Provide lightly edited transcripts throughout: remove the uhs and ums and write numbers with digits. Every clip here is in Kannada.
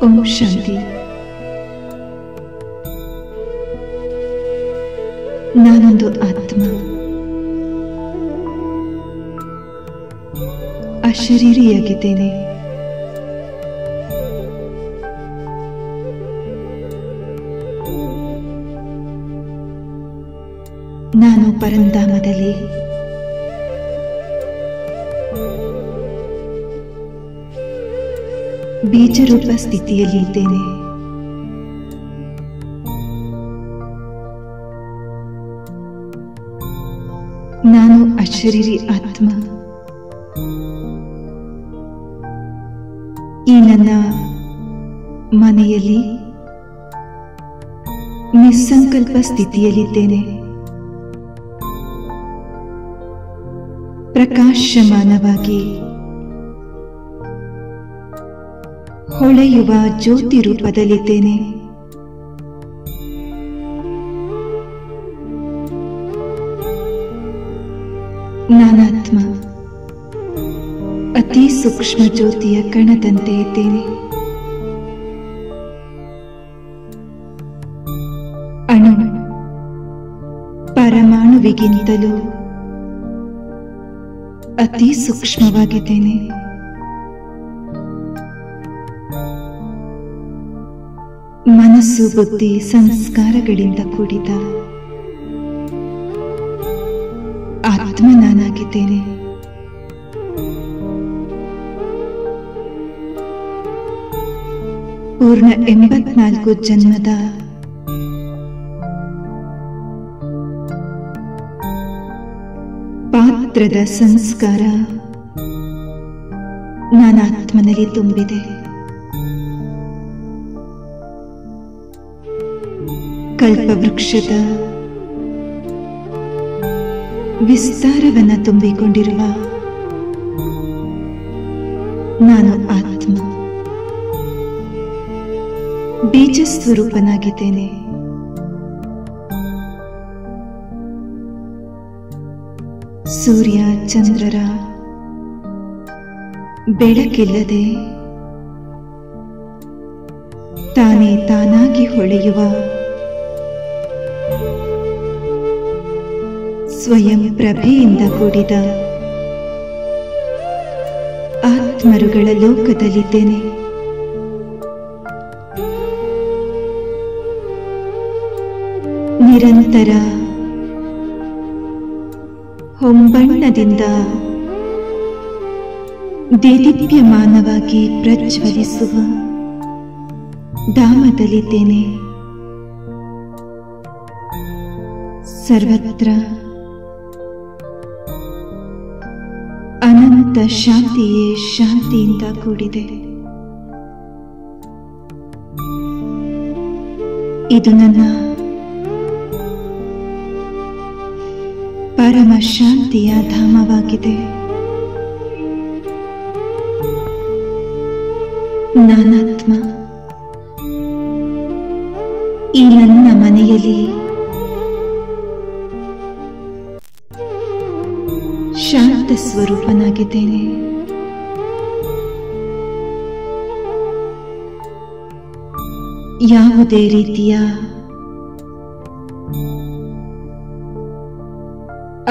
ओम शांति। ನಾನೊಂದು ಆತ್ಮ, ಅಶರೀರಿಯಾಗಿದ್ದೇನೆ. ನಾನು ಪರಂಧಾಮದಲ್ಲಿ ಬೀಜರೂಪ ಸ್ಥಿತಿಯಲ್ಲಿ ಇದ್ದೇನೆ. ನಾನು ಅಶರೀರಿ ಆತ್ಮ. ಈ ನನ್ನ ಮನೆಯಲ್ಲಿ ನಿಸ್ಸಂಕಲ್ಪ ಸ್ಥಿತಿಯಲ್ಲಿದ್ದೇನೆ. ಪ್ರಕಾಶಮಾನವಾಗಿ ಹೊಳೆಯುವ ಜ್ಯೋತಿ ರೂಪದಲ್ಲಿದ್ದೇನೆ. ನಾನಾತ್ಮ ಅತಿ ಸೂಕ್ಷ್ಮ ಜ್ಯೋತಿಯ ಕಣದಂತೆ ಇದ್ದೇನೆ. ಅಣು ಪರಮಾಣುವಿಗಿಂತಲೂ ಅತಿ ಸೂಕ್ಷ್ಮವಾಗಿದ್ದೇನೆ. ಮನಸ್ಸು, ಬುದ್ಧಿ, ಸಂಸ್ಕಾರಗಳಿಂದ ಕೂಡಿದ ಆತ್ಮ ನಾನಾಗಿದ್ದೇನೆ. ಪೂರ್ಣ 84 ಜನ್ಮದ ಪಾತ್ರದ ಸಂಸ್ಕಾರ ನನ್ನ ಆತ್ಮನಲ್ಲಿ ತುಂಬಿದೆ. ಕಲ್ಪವೃಕ್ಷದ ವಿಸ್ತಾರವನ್ನು ತುಂಬಿಕೊಂಡಿರುವ ನಾನು ಆತ್ಮ ಬೀಜ ಸ್ವರೂಪನಾಗಿದ್ದೇನೆ. ಸೂರ್ಯ ಚಂದ್ರರ ಬೆಳಕಿಲ್ಲದೆ ತಾನೇ ತಾನಾಗಿ ಹೊಳೆಯುವ ಸ್ವಯಂ ಪ್ರಭೆಯಿಂದ ಕೂಡಿದ ಆತ್ಮರುಗಳ ಲೋಕದಲ್ಲಿದ್ದೇನೆ. ನಿರಂತರ ಹೊಂಬಣ್ಣದಿಂದ ದೇದೀಪ್ಯಮಾನವಾಗಿ ಪ್ರಜ್ವಲಿಸುವ ಧಾಮದಲ್ಲಿದ್ದೇನೆ. ಸರ್ವತ್ರ ಅನಂತ ಶಾಂತಿಯೇ ಶಾಂತಿಯಿಂದ ಕೂಡಿದೆ. ಇದು ನನ್ನ ಪರಮ ಶಾಂತಿಯ ಧಾಮವಾಗಿದೆ. ನಾನಾತ್ಮ ಈ ನನ್ನ ಮನೆಯಲ್ಲಿ ಶಾಂತ ಸ್ವರೂಪನಾಗಿದ್ದೇನೆ. ಯಾವುದೇ ರೀತಿಯ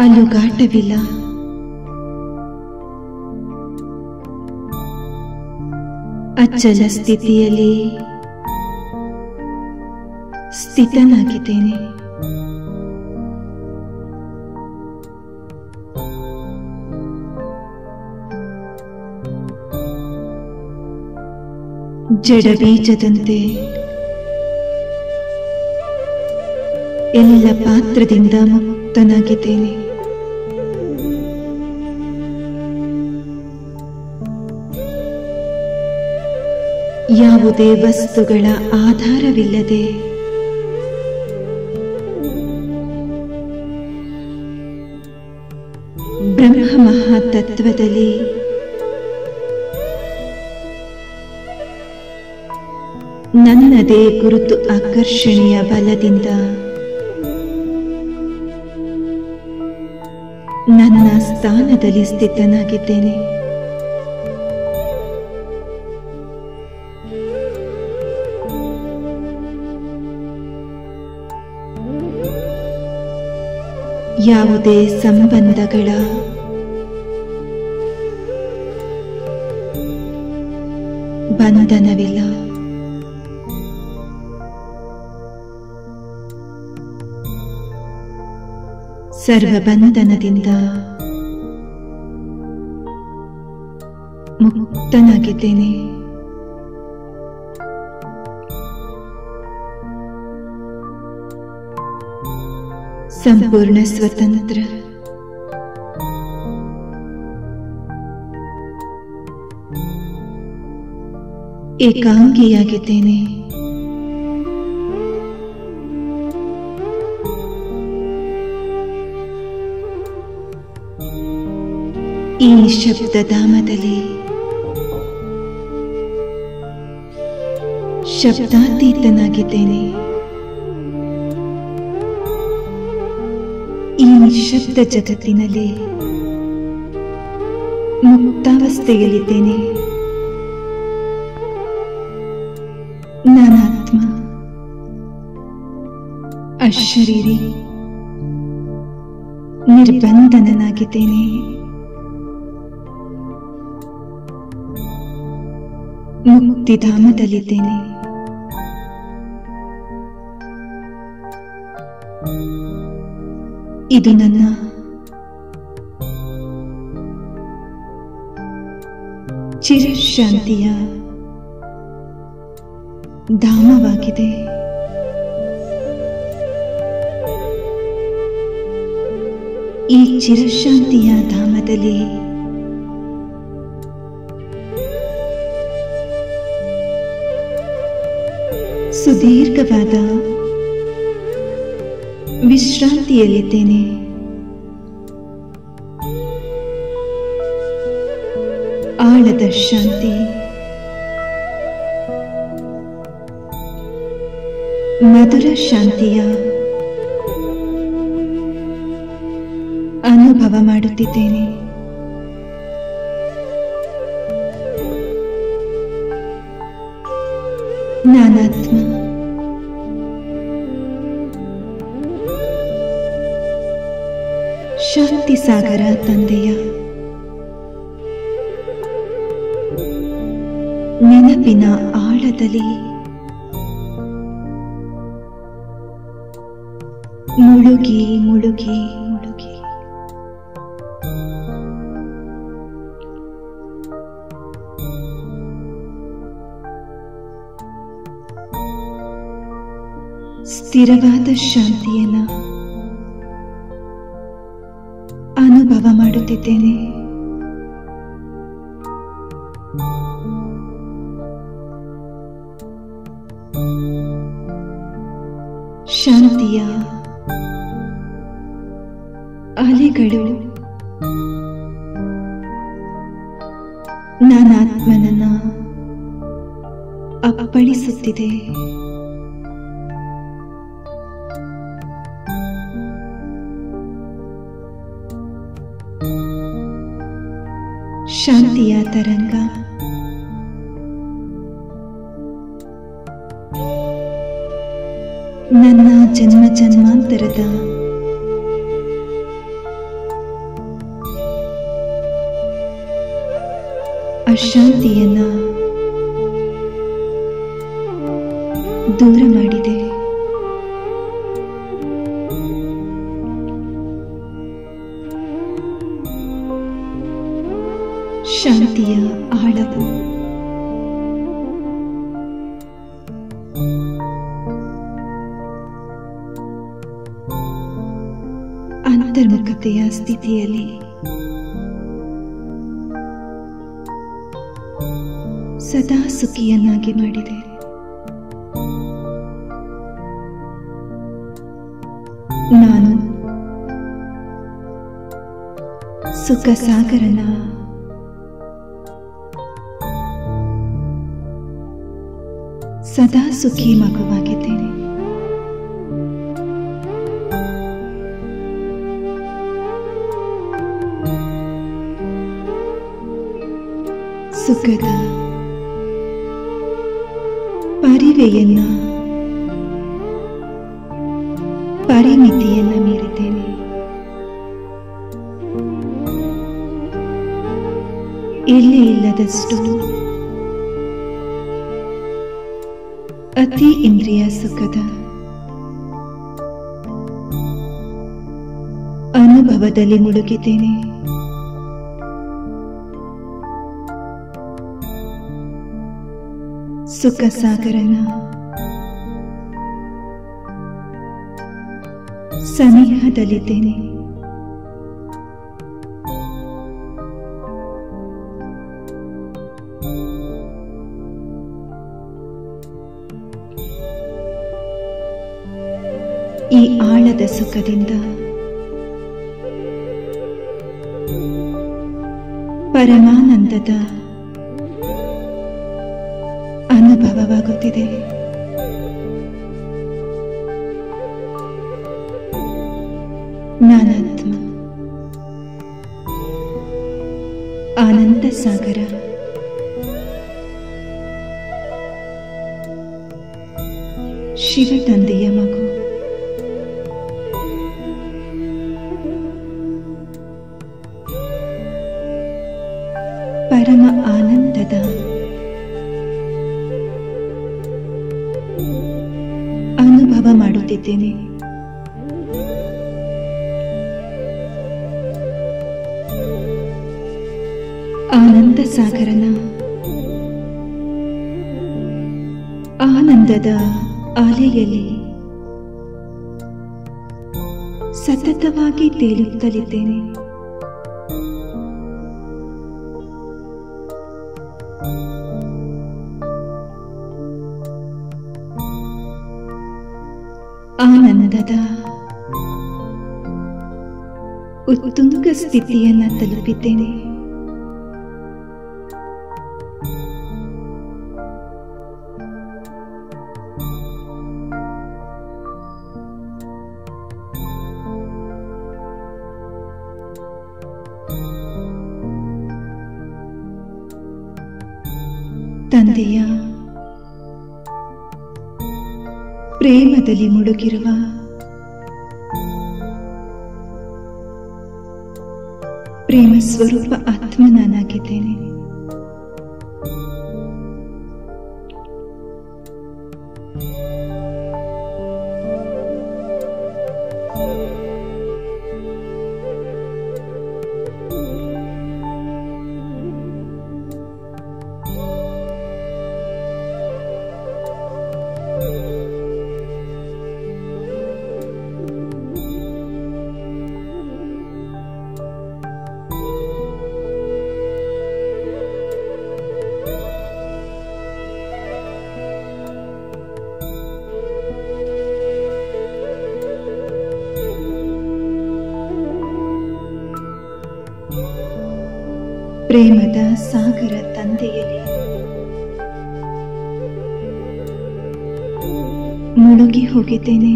ಅಲುಗಾಟವಿಲ್ಲ. ಅಚಲ ಸ್ಥಿತಿಯಲ್ಲಿ ಸ್ಥಿತನಾಗಿದ್ದೇನೆ. ಜಡ ಬೀಜದಂತೆ ಎಲ್ಲ ಪಾತ್ರದಿಂದ ಮುಕ್ತನಾಗಿದ್ದೇನೆ. ಯಾವುದೇ ವಸ್ತುಗಳ ಆಧಾರವಿಲ್ಲದೆ ಬ್ರಹ್ಮ ಮಹಾತತ್ವದಲ್ಲಿ ನನ್ನದೇ ಗುರುತು ಆಕರ್ಷಣೆಯ ಬಲದಿಂದ ನನ್ನ ಸ್ಥಾನದಲ್ಲಿ ಸ್ಥಿತನಾಗಿದ್ದೇನೆ. ಯಾವುದೇ ಸಂಬಂಧಗಳ ಬಂಧನವಿಲ್ಲ. ಸರ್ವ ಬಂಧನದಿಂದ ಮುಕ್ತನಾಗಿದ್ದೇನೆ. ಸಂಪೂರ್ಣ ಸ್ವತಂತ್ರ. ಏಕಾಂಗಿಯಾಗಿದ್ದೇನೆ. ಈ ನಿಶ್ಶಬ್ದ ಧಾಮದಲ್ಲಿ ಶಬ್ದಾತೀತನಾಗಿದ್ದೇನೆ. ಈ ನಿಶ್ಶಬ್ದ ಜಗತ್ತಿನಲ್ಲಿ ಮುಕ್ತಾವಸ್ಥೆಯಲ್ಲಿದ್ದೇನೆ. ನಾನಾತ್ಮ, ಅಶರೀರಿ, ನಿರ್ಬಂಧನನಾಗಿದ್ದೇನೆ. ಮುಕ್ತಿಧಾಮದಲ್ಲಿದ್ದೇನೆ. ಇದು ನನ್ನ ಚಿರಶಾಂತಿಯ ಧಾಮವಾಗಿದೆ. ಈ ಚಿರಶಾಂತಿಯ ಧಾಮದಲ್ಲಿ ಸುದೀರ್ಘವಾದ ವಿಶ್ರಾಂತಿಯಲ್ಲಿದ್ದೇನೆ. ಆಳದ ಶಾಂತಿ, ಮಧುರ ಶಾಂತಿಯ ಅನುಭವ ಮಾಡುತ್ತಿದ್ದೇನೆ. ನಾನಾತ್ಮ, ಶಾಂತಿ ಸಾಗರ ತಂದೆಯ ನೆನಪಿನ ಆಳದಲ್ಲಿ ಮುಳುಗಿ ಮುಳುಗಿ ಮುಳುಗಿ ಸ್ಥಿರವಾದ ಶಾಂತಿಯನ್ನ ಅನುಭವ ಮಾಡುತ್ತಿದ್ದೇನೆ. ಶಾಂತಿಯ ಅಲೆಗಳು ನಾನಾತ್ಮನನ್ನ ಅಪ್ಪಳಿಸುತ್ತಿದೆ. ಶಾಂತಿಯ ತರಂಗ ನನ್ನ ಜನ್ಮ ಜನ್ಮಾಂತರದ ಅಶಾಂತಿಯನ್ನ ದೂರ ಮಾಡಿದೆ. ಶಾಂತಿಯ ಆಳವು ಅಂತರ್ಮುಖತೆಯ ಸ್ಥಿತಿಯಲ್ಲಿ ಸದಾ ಸುಖಿಯನ್ನಾಗಿ ಮಾಡಿದೆ. ನಾನು ಸುಖ ಸಾಗರನ ಸದಾ ಸುಖಿ ಮಗುವಾಗಿದ್ದೇನೆ. ಸುಖದ ಪರಿವೆಯನ್ನ ಪರಿಮಿತಿಯನ್ನ ಮೀರಿದ್ದೇನೆ. ಎಲ್ಲೇ ಇಲ್ಲದಷ್ಟು ಅತಿ ಇಂದ್ರಿಯ ಸುಖದ ಅನುಭವದಲ್ಲಿ ಮುಳುಗಿದ್ದೇನೆ. ಸುಖ ಸಾಗರನ ಸನಿಹದಲ್ಲಿದ್ದೇನೆ. ಈ ಆಳದ ಸುಖದಿಂದ ಪರಮಾನಂದದ ಅನುಭವವಾಗುತ್ತಿದೆ. ನಾನಾತ್ಮ ಆನಂದ ಸಾಗರ. ಶಿವ ತಂದೆಯ ಮಗು. ಪರಮ ಆನಂದದ ಅನುಭವ ಮಾಡುತ್ತಿದ್ದೇನೆ. ಆನಂದ ಸಾಗರನ ಆನಂದದ ಅಲೆಯಲ್ಲಿ ಸತತವಾಗಿ ತೇಲುತ್ತಲಿದ್ದೇನೆ. ಆನಂದದ ಉತ್ತುಂಗ ಸ್ಥಿತಿಯನ್ನು ತಲುಪಿದ್ದೇನೆ. ತಂದೆಯ ಪ್ರೇಮದಲ್ಲಿ ಮುಳುಗಿರುವ ಪ್ರೇಮ ಸ್ವರೂಪ ಆತ್ಮ ನಾನಾಗಿದ್ದೇನೆ. ಪ್ರೇಮದ ಸಾಗರ ತಂದೆಯಲ್ಲಿ ಮುಳುಗಿ ಹೋಗಿದ್ದೇನೆ.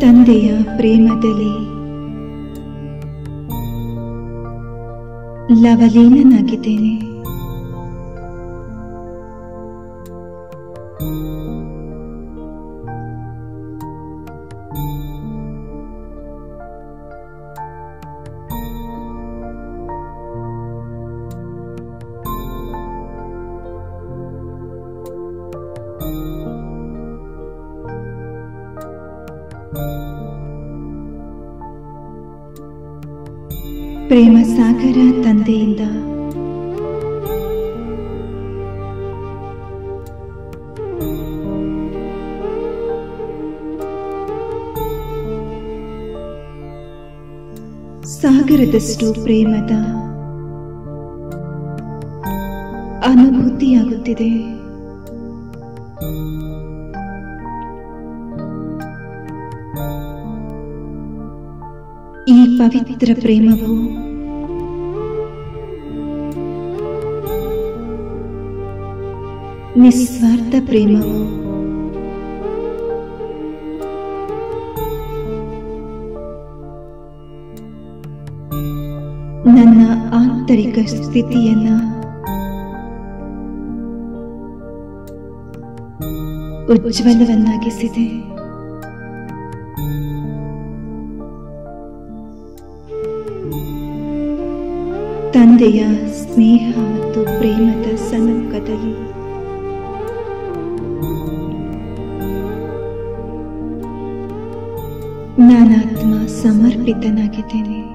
ತಂದೆಯ ಪ್ರೇಮದಲ್ಲಿ ಲವಲೀನನಾಗಿದ್ದೇನೆ. ಪ್ರೇಮ ಸಾಗರ ತಂದೆಯಿಂದ ಸಾಗರದಷ್ಟು ಪ್ರೇಮದ ಅನುಭೂತಿಯಾಗುತ್ತಿದೆ. ಈ ಪವಿತ್ರ ಪ್ರೇಮವು ನಿಸ್ವಾರ್ಥ ಪ್ರೇಮವು ನನ್ನ ಆಂತರಿಕ ಸ್ಥಿತಿಯನ್ನ ಉಜ್ವಲವನ್ನಾಗಿಸಿದೆ. ತಂದೆಯ ಸ್ನೇಹ ಮತ್ತು ಪ್ರೇಮದ ಸಮ್ಮುಖದಲ್ಲಿ ನಾನಾತ್ಮ ಸಮರ್ಪಿತನಾಗಿದ್ದೇನೆ.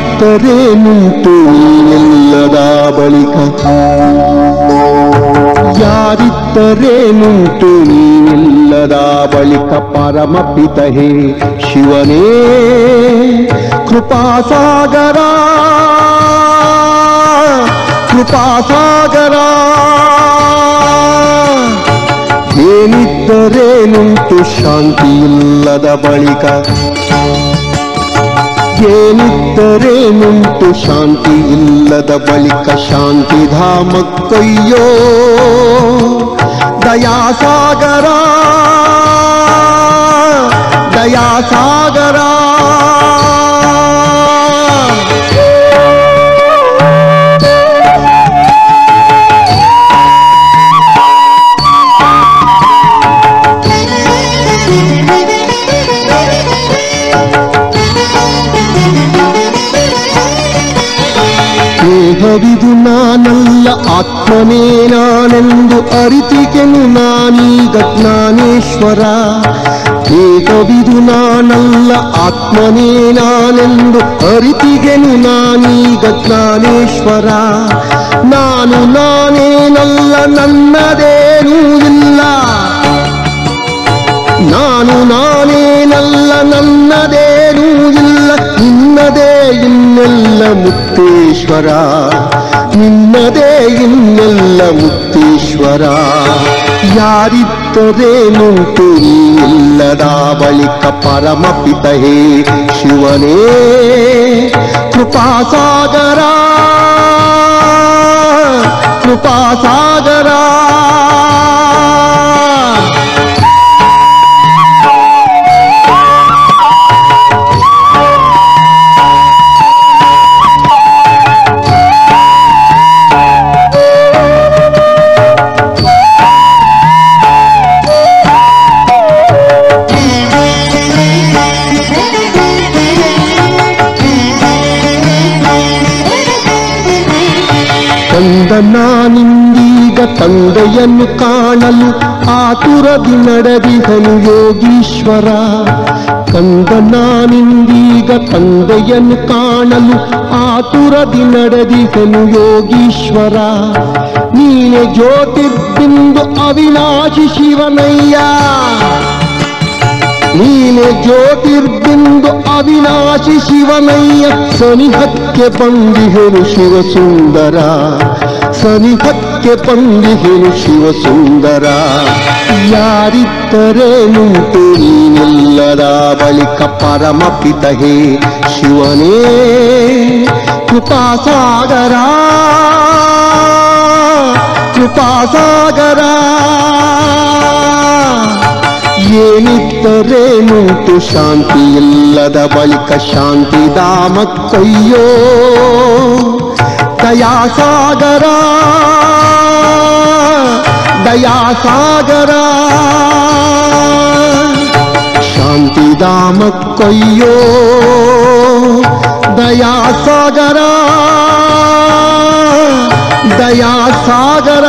ಯಾರಿದ್ದರೇನುಂಟು ಎಲ್ಲದ ಬಳಿಕ ಯಾರಿದ್ದರೇನುಂಟು ನೀನಿಲ್ಲದ ಬಳಿಕ ಪರಮಪಿತ ಹೇ ಶಿವನೇ ಕೃಪಾಸಾಗರ ಕೃಪಾಸಾಗರ ಏನಿದ್ದರೇನುಂಟು ಶಾಂತಿಯಿಲ್ಲದ ಬಳಿಕ ಏನಿದ್ದರೇನುಂಟು ಶಾಂತಿ ಇಲ್ಲದ ಬಳಿಕ ಶಾಂತಿಧಾಮಕ್ಕಯ್ಯೋ ದಯಾಸಾಗರ ದಯಾಸಾಗರ ದೇಹವಿದು ನಾನಲ್ಲ ಆತ್ಮನೇ ನಾನೆಂದು ಅರಿತಿಗೆನು ನಾನೀಗ ಜ್ಞಾನೇಶ್ವರ ದೇಹವಿದು ನಾನಲ್ಲ ಆತ್ಮನೇ ನಾನೆಂದು ಅರಿತಿಗೆನು ನಾನೀಗ ಜ್ಞಾನೇಶ್ವರ ನಾನು ನಾನೇನಲ್ಲ ನನ್ನದೇನೂ ಇಲ್ಲ ನಾನು ನಾನೇನಲ್ಲ ನನ್ನದೇನೂ ಇಲ್ಲ ನಿನ್ನದೇ ಇನ್ನೆಲ್ಲ ಮುಕ್ತೇಶ್ವರ ನಿನ್ನದೇ ಇನ್ನೆಲ್ಲ ಮುಕ್ತೇಶ್ವರ ಯಾರಿದ್ದರೇನುಂಟು ನೀನಿಲ್ಲದ ಬಳಿಕ ಪರಮಪಿತ ಹೇ ಶಿವನೇ ಕೃಪಾಸಾಗರ ಕೃಪಾಸಾಗರ ನಾನಿಂದೀಗ ತಂದೆಯನ್ನು ಕಾಣಲು ಆತುರದಿ ನಡೆದಿಹನು ಯೋಗೀಶ್ವರ ಕಂದ ನಾನಿಂದೀಗ ತಂದೆಯನ್ನು ಕಾಣಲು ಆತುರದಿ ನಡೆದಿಹನು ಯೋಗೀಶ್ವರ. ನೀನೆ ಜ್ಯೋತಿರ್ಬಿಂದು ಅವಿನಾಶಿ ಶಿವನಯ್ಯ, ನೀನೆ ಜ್ಯೋತಿರ್ಬಿಂದು ಅವಿನಾಶಿ ಶಿವನಯ್ಯ. ಸನಿಹಕ್ಕೆ ಬಂದಿಹೆನು ಶಿವಸುಂದರ, ಸನಿಹಕ್ಕೆ ಬಂದಿಹೆನು ಶಿವಸುಂದರ. ಯಾರಿದ್ದರೇನುಂಟು ನೀನಿಲ್ಲದ ಬಳಿಕ ಪರಮಪಿತ ಹೇ ಶಿವನೇ ಕೃಪಾಸಾಗರ, ಕೃಪಾಸಾಗರ. ಏನಿದ್ದರೇನುಂಟು ಶಾಂತಿ ಇಲ್ಲದ ಬಳಿಕ ಶಾಂತಿಧಾಮಕ್ಕಯ್ಯೋ ದಯಾಸಾಗರ, ದಯಾಸಾಗರ. ಶಾಂತಿಧಾಮಕ್ಕಯ್ಯೋ ದಯಾಸಾಗರ, ದಯಾಸಾಗರ.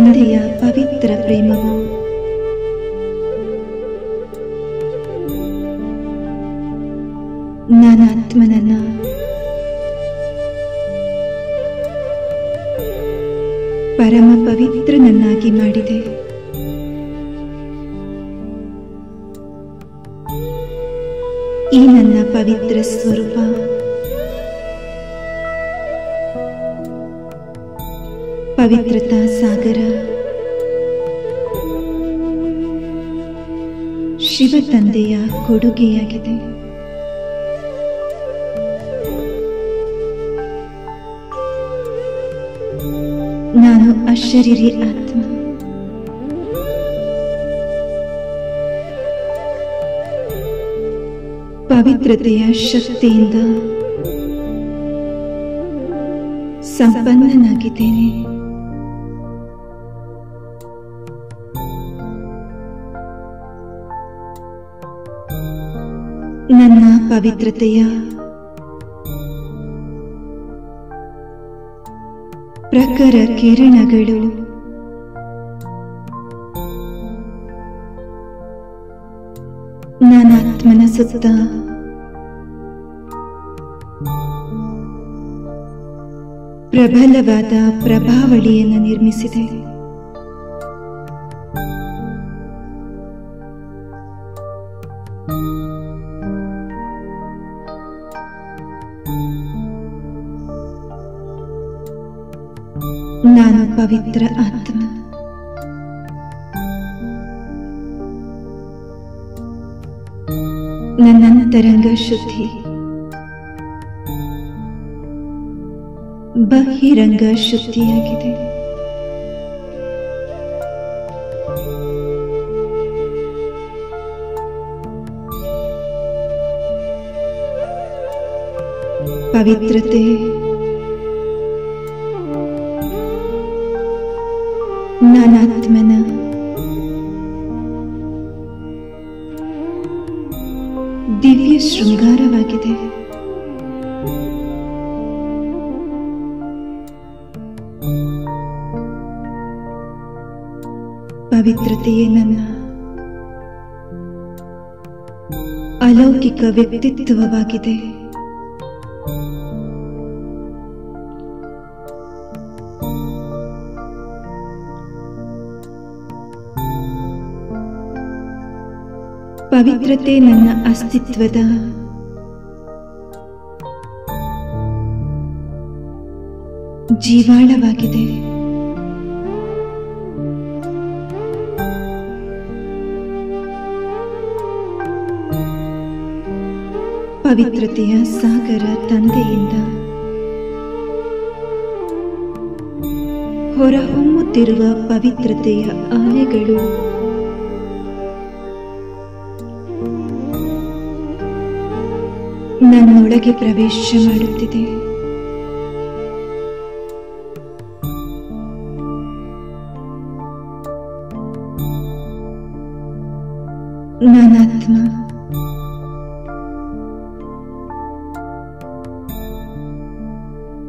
ತಂದೆಯ ಪವಿತ್ರ ಪ್ರೇಮವು ನನ್ನ ಆತ್ಮನನ್ನ ಪರಮ ಪವಿತ್ರನನ್ನಾಗಿ ಮಾಡಿದೆ. ಈ ನನ್ನ ಪವಿತ್ರ ಸ್ವರೂಪ ಪವಿತ್ರತಾ ಸಾಗರ ಶಿವ ತಂದೆಯ ಕೊಡುಗೆಯಾಗಿದೆ. ನಾನು ಅಶರೀರಿ ಆತ್ಮ. ಪವಿತ್ರತೆಯ ಶಕ್ತಿಯಿಂದ ಸಂಪನ್ನನಾಗಿದ್ದೇನೆ. ನನ್ನ ಪವಿತ್ರತೆಯ ಪ್ರಖರ ಕಿರಣಗಳು ನನ್ನ ಆತ್ಮನ ಸುತ್ತ ಪ್ರಬಲವಾದ ಪ್ರಭಾವಳಿಯನ್ನು ನಿರ್ಮಿಸಿದೆ. ನಾನು ಪವಿತ್ರ ಆತ್ಮ. ನನ್ನ ಅಂತರಂಗ ಶುದ್ಧಿ ಬಹಿರಂಗ ಶುದ್ಧಿಯಾಗಿದೆ. ಪವಿತ್ರತೆ ನನ್ನ ಆತ್ಮನ ದಿವ್ಯ ಶೃಂಗಾರವಾಗಿದೆ. ಪವಿತ್ರತೆಯೇ ನನ್ನ ಅಲೌಕಿಕ ವ್ಯಕ್ತಿತ್ವವಾಗಿದೆ. ಪವಿತ್ರತೆ ನನ್ನ ಅಸ್ತಿತ್ವದ ಜೀವಾಳವಾಗಿದೆ. ಪವಿತ್ರತೆಯ ಸಾಗರ ತಂದೆಯಿಂದ ಹೊರಹೊಮ್ಮುತ್ತಿರುವ ಪವಿತ್ರತೆಯ ಅಲೆಗಳು ನನ್ನೊಳಗೆ ಪ್ರವೇಶ ಮಾಡುತ್ತಿದೆ. ನಾನಾತ್ಮ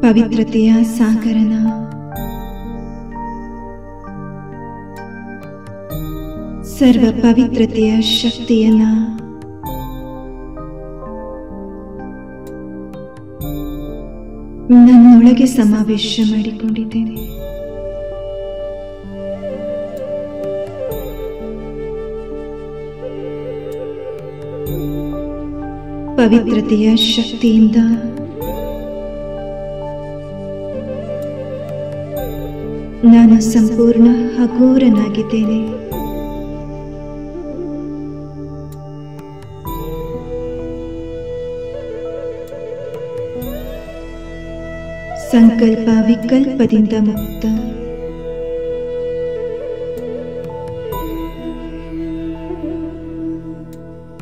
ಪವಿತ್ರತೆಯ ಸಾಗರನ ಸರ್ವ ಪವಿತ್ರತೆಯ ಶಕ್ತಿಯನ್ನ ನನ್ನೊಳಗೆ ಸಮಾವೇಶ ಮಾಡಿಕೊಂಡಿದ್ದೇನೆ. ಪವಿತ್ರತೆಯ ಶಕ್ತಿಯಿಂದ ನಾನು ಸಂಪೂರ್ಣ ಹಗೂರನಾಗಿದ್ದೇನೆ. ಸಂಕಲ್ಪ ವಿಕಲ್ಪದಿಂದ ಮುಕ್ತ.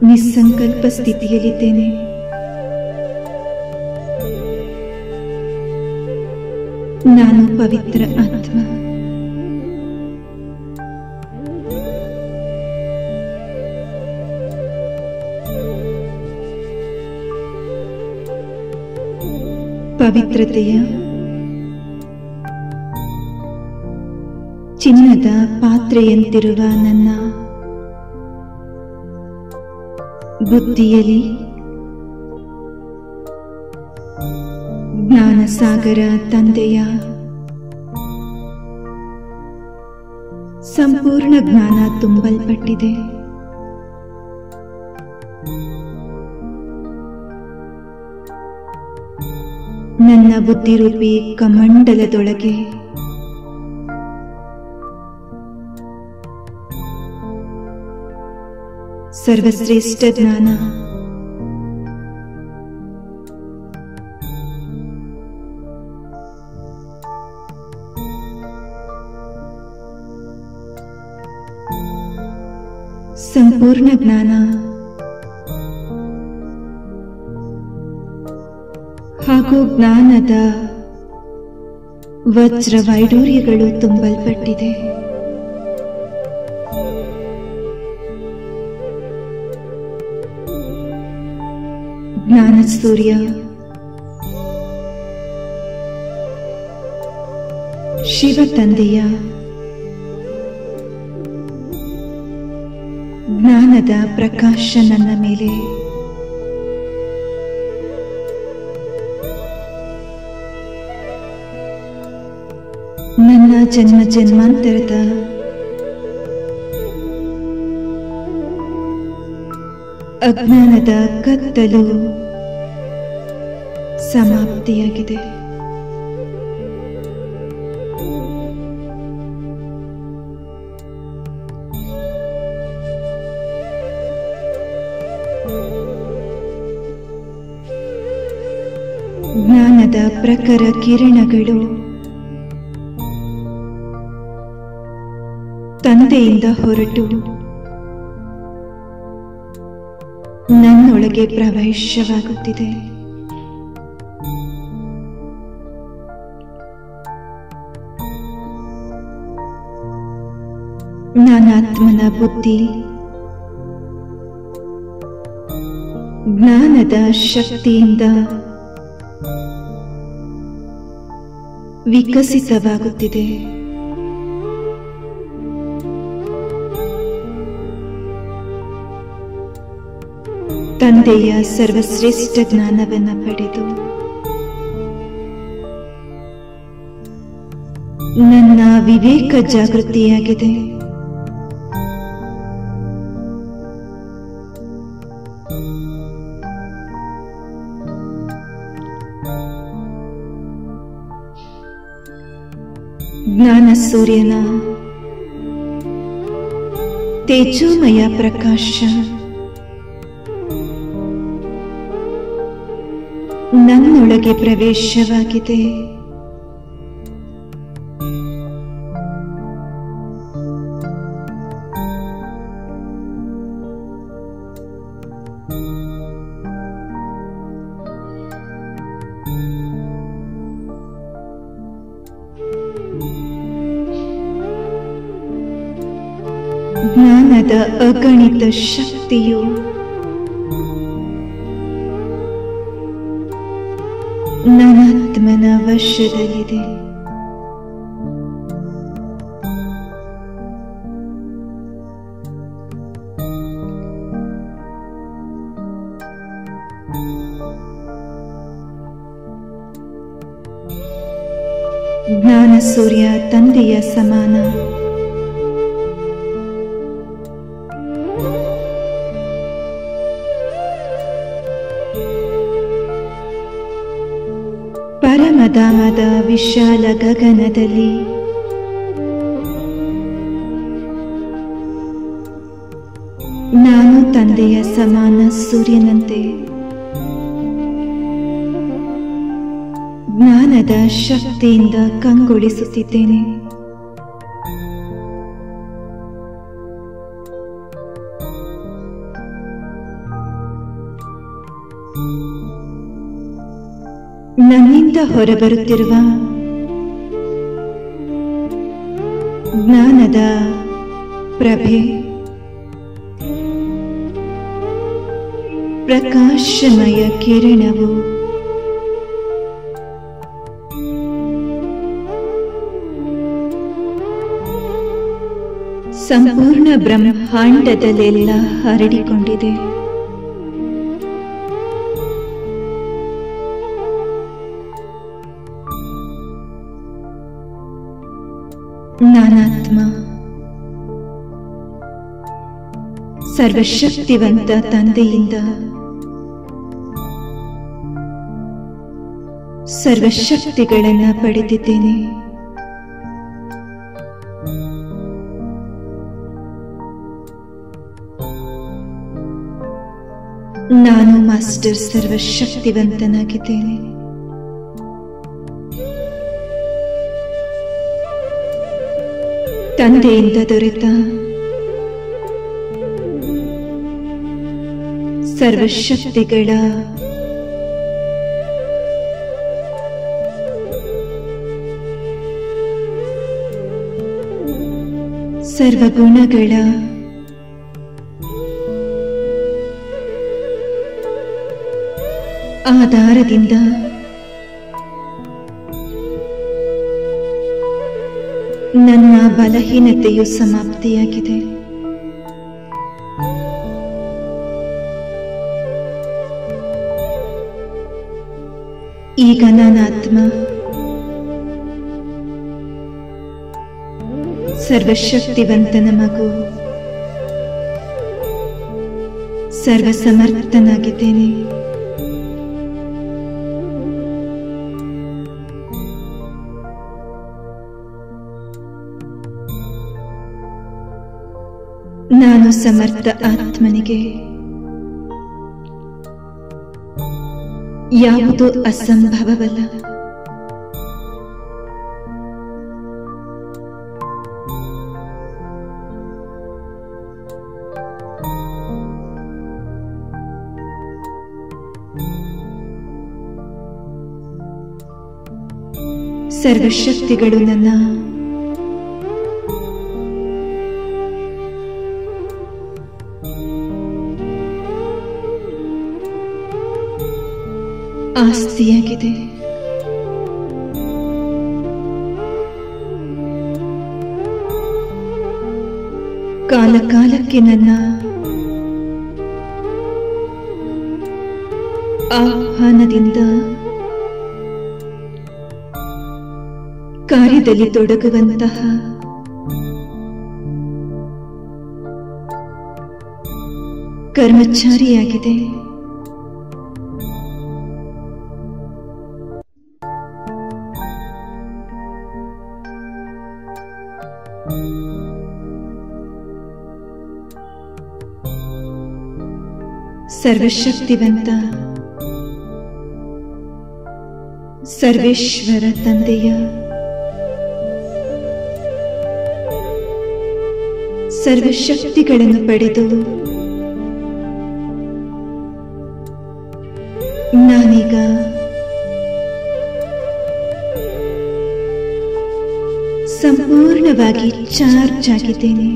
ನಿಸ್ಸಂಕಲ್ಪ ಸ್ಥಿತಿಯಲ್ಲಿದ್ದೇನೆ. ನಾನು ಪವಿತ್ರ ಆತ್ಮ. ಪವಿತ್ರತೆಯ ಚಿನ್ನದ ಪಾತ್ರೆಯಂತಿರುವ ನನ್ನ ಬುದ್ಧಿಯಲ್ಲಿ ಜ್ಞಾನಸಾಗರ ತಂದೆಯ ಸಂಪೂರ್ಣ ಜ್ಞಾನ ತುಂಬಲ್ಪಟ್ಟಿದೆ. ನನ್ನ ಬುದ್ಧಿರೂಪಿ ಕಮಂಡಲದೊಳಗೆ ಸರ್ವಶ್ರೇಷ್ಠ ಜ್ಞಾನ ಸಂಪೂರ್ಣ ಜ್ಞಾನ ಹಾಗೂ ಜ್ಞಾನದ ವಜ್ರ ವೈಡೂರ್ಯಗಳು ತುಂಬಲ್ಪಟ್ಟಿದೆ. ಜ್ಞಾನ ಸೂರ್ಯ ಶಿವ ತಂದೆಯ ಜ್ಞಾನದ ಪ್ರಕಾಶ ನನ್ನ ಮೇಲೆ ನನ್ನ ಜನ್ಮ ಜನ್ಮಾಂತರದ ಅಜ್ಞಾನದ ಕತ್ತಲು ಸಮಾಪ್ತಿಯಾಗಿದೆ. ಜ್ಞಾನದ ಪ್ರಖರ ಕಿರಣಗಳು ತಂದೆಯಿಂದ ಹೊರಟು ನನ್ನೊಳಗೆ ಪ್ರವೇಶವಾಗುತ್ತಿದೆ. ನಾನಾತ್ಮನ ಬುದ್ಧಿ ಜ್ಞಾನದ ಶಕ್ತಿಯಿಂದ ವಿಕಸಿತವಾಗುತ್ತಿದೆ. ತಂದೆಯ ಸರ್ವಶ್ರೇಷ್ಠ ಜ್ಞಾನವನ್ನು ಪಡೆದು ನನ್ನ ವಿವೇಕ ಜಾಗೃತಿಯಾಗಿದೆ. ಜ್ಞಾನ ಸೂರ್ಯನ ತೇಜೋಮಯ ಪ್ರಕಾಶ ನನ್ನೊಳಗೆ ಪ್ರವೇಶವಾಗಿದೆ. ಜ್ಞಾನದ ಅಗಣಿತ ಶಕ್ತಿಯು ನನಾತ್ಮನ ವಶದಲ್ಲಿದೆ. ಜ್ಞಾನ ಸೂರ್ಯ ತಂದೆಯ ಸಮಾನ. ಪರಮಧಾಮದ ವಿಶಾಲ ಗಗನದಲ್ಲಿ ನಾನು ತಂದೆಯ ಸಮಾನ ಸೂರ್ಯನಂತೆ ಜ್ಞಾನದ ಶಕ್ತಿಯಿಂದ ಕಂಗೊಳಿಸುತ್ತಿದ್ದೇನೆ. ನನ್ನಿಂದ ಹೊರಬರುತ್ತಿರುವ ಜ್ಞಾನದ ಪ್ರಭೆ ಪ್ರಕಾಶಮಯ ಕಿರಣವು ಸಂಪೂರ್ಣ ಬ್ರಹ್ಮಾಂಡದಲ್ಲೆಲ್ಲ ಹರಡಿಕೊಂಡಿದೆ. ನಾನಾತ್ಮ ಸರ್ವಶಕ್ತಿವಂತ ತಂದೆಯಿಂದ ಸರ್ವಶಕ್ತಿಗಳನ್ನು ಪಡೆದಿದ್ದೇನೆ. ನಾನು ಮಾಸ್ಟರ್ ಸರ್ವಶಕ್ತಿವಂತನಾಗಿದ್ದೇನೆ. ತಂದೆಯಿಂದ ದೊರೆತ ಸರ್ವಶಕ್ತಿಗಳ ಸರ್ವಗುಣಗಳ ಆಧಾರದಿಂದ ನನ್ನ ಬಲಹೀನತೆಯು ಸಮಾಪ್ತಿಯಾಗಿದೆ. ಈಗ ನಾನಾತ್ಮ ಸರ್ವಶಕ್ತಿವಂತನ ಮಗು, ಸರ್ವಸಮರ್ಥನಾಗಿದ್ದೇನೆ. ನಾನು ಸಮರ್ಥ ಆತ್ಮನಿಗೆ ಯಾವುದೂ ಅಸಂಭವವಲ್ಲ. ಸರ್ವಶಕ್ತಿಗಳು ನನ್ನ ಆಸ್ತಿಯಾಗಿದೆ. ಕಾಲ ಕಾಲಕ್ಕೆ ನನ್ನ ಆಹ್ವಾನದಿಂದ ಕಾರ್ಯದಲ್ಲಿ ತೊಡಗುವಂತಹ ಕರ್ಮಚಾರಿಯಾಗಿದೆ. ಸರ್ವಶಕ್ತಿವಂತ ಸರ್ವೇಶ್ವರ ತಂದೆಯ ಸರ್ವಶಕ್ತಿಗಳನ್ನು ಪಡೆದು ನಾನೀಗ ಸಂಪೂರ್ಣವಾಗಿ ಚಾರ್ಜ್ ಆಗಿದ್ದೇನೆ.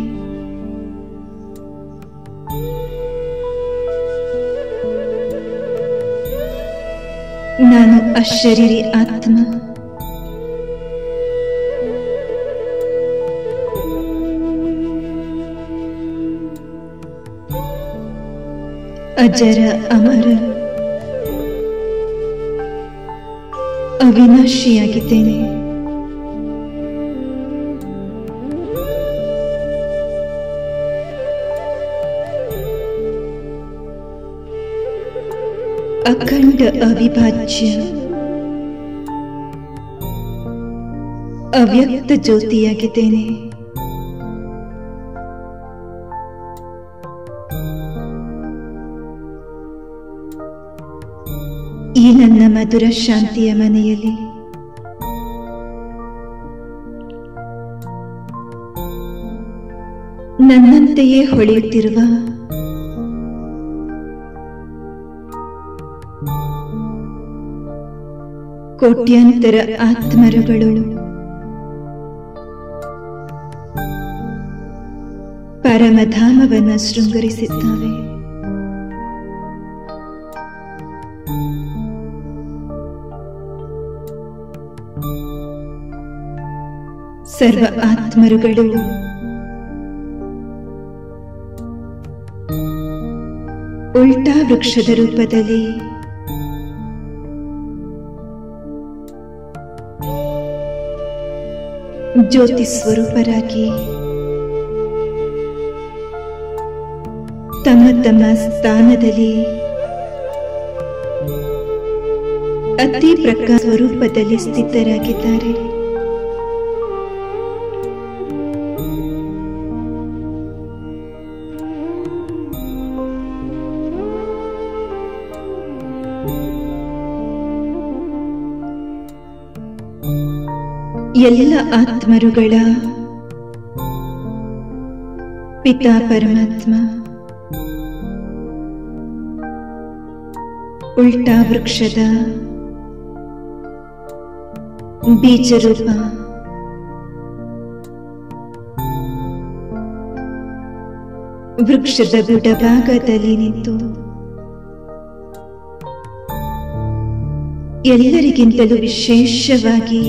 ನಾನು ಅಶರೀರಿ ಆತ್ಮ. ಅಜರ ಅಮರ ಅವಿನಾಶಿಯಾಗಿದ್ದೇನೆ. ಅಖಂಡ ಅವಿಭಾಜ್ಯ ಅವ್ಯಕ್ತ ಜ್ಯೋತಿಯಾಗಿದ್ದೇನೆ. ಈ ನನ್ನ ಮಧುರ ಶಾಂತಿಯ ಮನೆಯಲ್ಲಿ ನನ್ನಂತೆಯೇ ಹೊಳೆಯುತ್ತಿರುವ ಕೋಟ್ಯಾಂತರ ಆತ್ಮರುಗಳು ಪರಮಧಾಮವನ್ನು ಶೃಂಗರಿಸಿದ್ದಾವೆ. ಸರ್ವ ಆತ್ಮರುಗಳು ಉಲ್ಟಾ ವೃಕ್ಷದ ರೂಪದಲ್ಲಿ ಜ್ಯೋತಿ ಸ್ವರೂಪರಾಗಿ ತಮ್ಮ ತಮ್ಮ ಸ್ಥಾನದಲ್ಲಿ ಅತಿ ಪ್ರಕಾಶ ಸ್ವರೂಪದಲ್ಲಿ ಸ್ಥಿತರಾಗಿದ್ದಾರೆ. ಎಲ್ಲ ಆತ್ಮರುಗಳ ಪಿತಾ ಪರಮಾತ್ಮ ಉಲ್ಟಾ ವೃಕ್ಷದ ಬೀಜರೂಪ ವೃಕ್ಷದ ಬುಡಭಾಗದಲ್ಲಿ ನಿಂತು ಎಲ್ಲರಿಗಿಂತಲೂ ವಿಶೇಷವಾಗಿ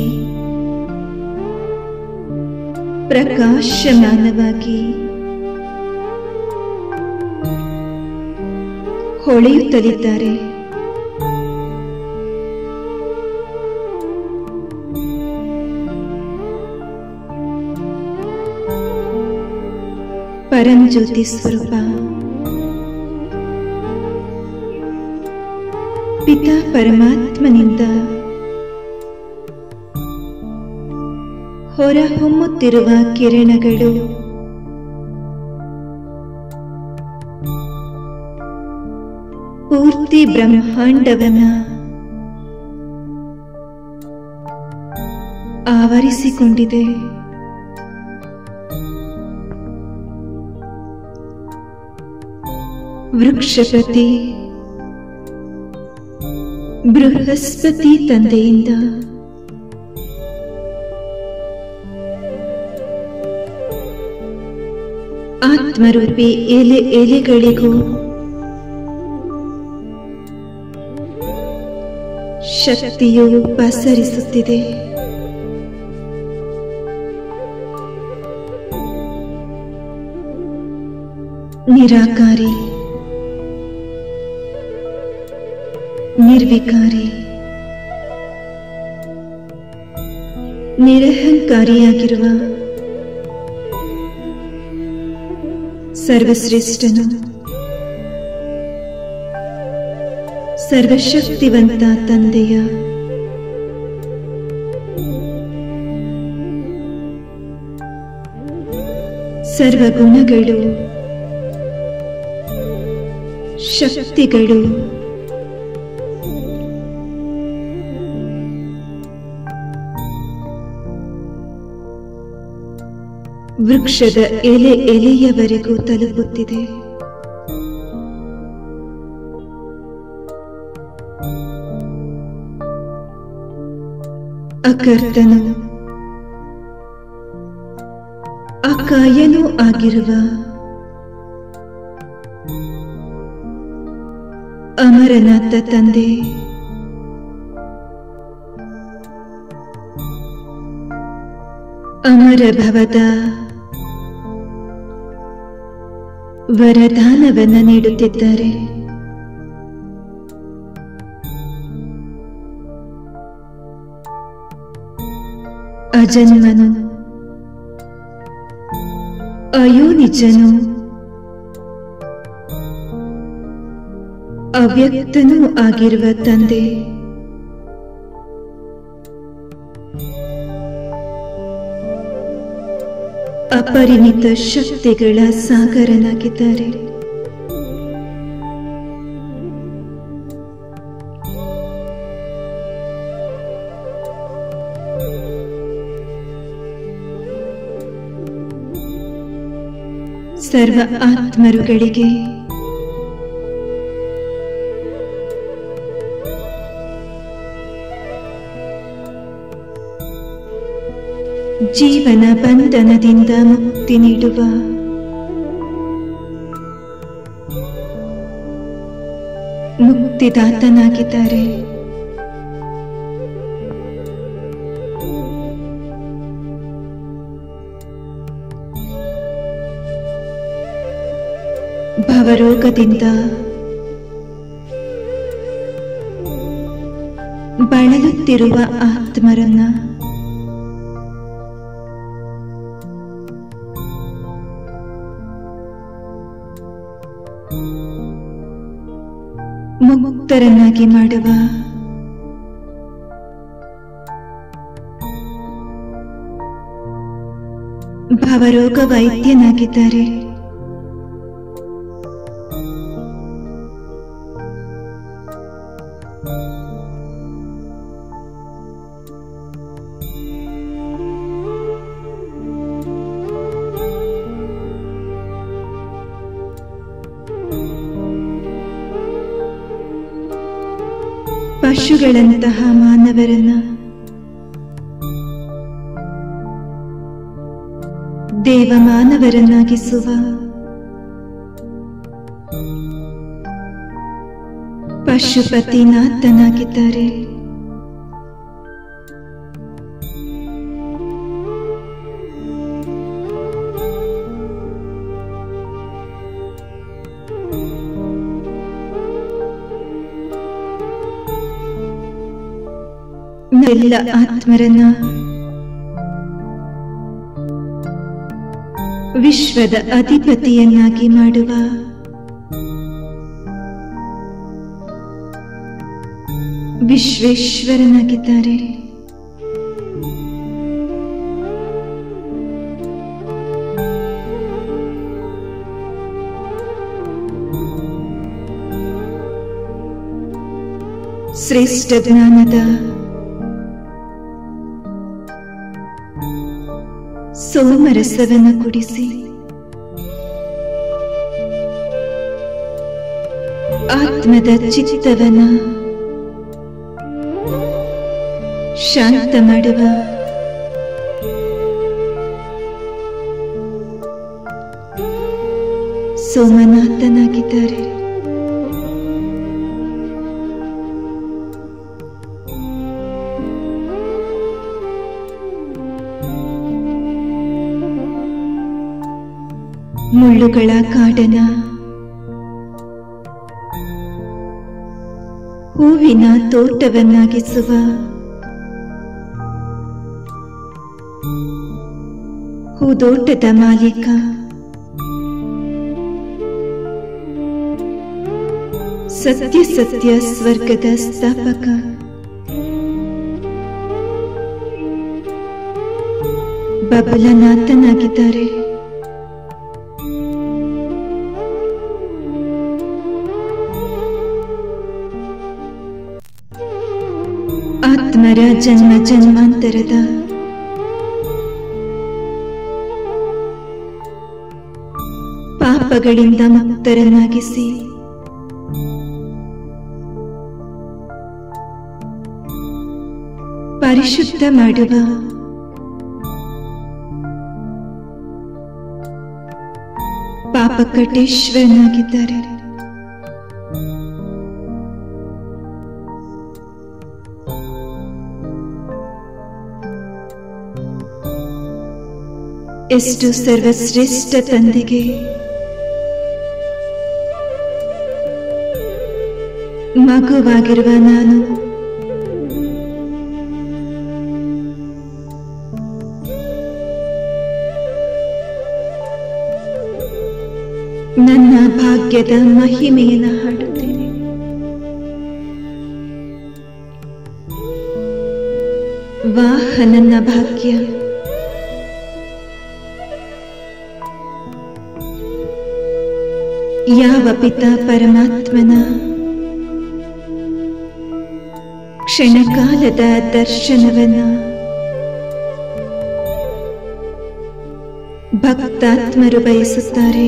ಪ್ರಕಾಶಮಾನವಾಗಿ ಹೊಳೆಯುತ್ತಲಿದ್ದಾರೆ. ಪರಂಜ್ಯೋತಿ ಸ್ವರೂಪ ಪಿತಾ ಪರಮಾತ್ಮನಿಂದ ಹೊರಹೊಮ್ಮುತ್ತಿರುವ ಕಿರಣಗಳು ಪೂರ್ತಿ ಬ್ರಹ್ಮಾಂಡವನ್ನ ಆವರಿಸಿಕೊಂಡಿದೆ. ವೃಕ್ಷಪತಿ ಬೃಹಸ್ಪತಿ ತಂದೆಯಿಂದ ಆತ್ಮರೂಪಿ ಎಲೆಗಳಿಗೂ ಶಕ್ತಿಯು ಪಸರಿಸುತ್ತಿದೆ. ನಿರಾಕಾರಿ, ನಿರ್ವಿಕಾರಿ, ನಿರಹಂಕಾರಿಯಾಗಿರುವ ಸರ್ವಶ್ರೇಷ್ಠನು ಸರ್ವಶಕ್ತಿವಂತ ತಂದೆಯ ಸರ್ವಗುಣಗಳು, ಶಕ್ತಿಗಳು ವೃಕ್ಷದ ಎಲೆಯವರೆಗೂ ತಲುಪುತ್ತಿದೆ. ಅಕರ್ತನು ಅಕಾಯನೂ ಆಗಿರುವ ಅಮರನಾಥ ತಂದೆ ಅಮರಭವದ ವರದಾನವನ್ನು ನೀಡುತ್ತಿದ್ದಾರೆ. ಅಜನ್ಮನು, ಅಯೋನಿಜನು, ಅವ್ಯಕ್ತನೂ ಆಗಿರುವ ತಂದೆ ಅಪರಿಮಿತ ಶಕ್ತಿಗಳ ಸಾಗರನಾಗಿದ್ದಾರೆ. ಸರ್ವ ಆತ್ಮರುಗಳಿಗೆ ಜೀವನ ಬಂಧನದಿಂದ ಮುಕ್ತಿ ನೀಡುವ ಮುಕ್ತಿದಾತನಾಗಿದ್ದಾರೆ. ಭವರೋಗದಿಂದ ಬಳಲುತ್ತಿರುವ ಆತ್ಮರನ್ನ ಮುಕ್ತರನ್ನಾಗಿ ಮಾಡುವ ಭವರೋಗ ವೈದ್ಯನಾಗಿದ್ದಾರೆ. ಪಶುಗಳಂತಹ ಮಾನವರನ್ನ ದೇವಮಾನವರನ್ನಾಗಿಸುವ ಪಶುಪತಿನಾಥನಾಗಿದ್ದಾರೆ. ಎಲ್ಲ ಆತ್ಮರನ್ನ ವಿಶ್ವದ ಅಧಿಪತಿಯನ್ನಾಗಿ ಮಾಡುವ ವಿಶ್ವೇಶ್ವರನಾಗಿದ್ದಾರೆ. ಶ್ರೇಷ್ಠ ಜ್ಞಾನದ ಸೋಮರಸವನ್ನು ಕುಡಿಸಿ ಆತ್ಮದ ಚಿತ್ತವನ ಶಾಂತ ಮಾಡುವ ಸೋಮನಾಥನಾಗಿದ್ದಾರೆ. ಮುಳ್ಳುಗಳ ಕಾಡನ ಹೂವಿನ ತೋಟವನ್ನಾಗಿಸುವ ಹೂದೋಟದ ಮಾಲೀಕ ಸತ್ಯ ಸತ್ಯ ಸ್ವರ್ಗದ ಸ್ಥಾಪಕ ಬಬಲನಾಥನಾಗಿದ್ದಾರೆ. ಆತ್ಮರ ಜನ್ಮ ಜನ್ಮಾಂತರದ ಪಾಪಗಳಿಂದ ಮುಕ್ತರನ್ನಾಗಿಸಿ ಪರಿಶುದ್ಧ ಮಾಡುವ ಪಾಪಕಟೇಶ್ವರನಾಗಿದ್ದಾರೆ. ಎಷ್ಟು ಸರ್ವಶ್ರೇಷ್ಠ ತಂದೆಗೆ ಮಗುವಾಗಿರುವ ನಾನು ನನ್ನ ಭಾಗ್ಯದ ಮಹಿಮೆಯನ್ನು ಹಾಡುತ್ತೇನೆ. ವಾಹ ನನ್ನ ಭಾಗ್ಯ, ಯಾವ ಪಿತಾ ಪರಮಾತ್ಮನ ಕ್ಷಣಕಾಲದ ದರ್ಶನವನ್ನ ಭಕ್ತಾತ್ಮರು ಬಯಸುತ್ತಾರೆ.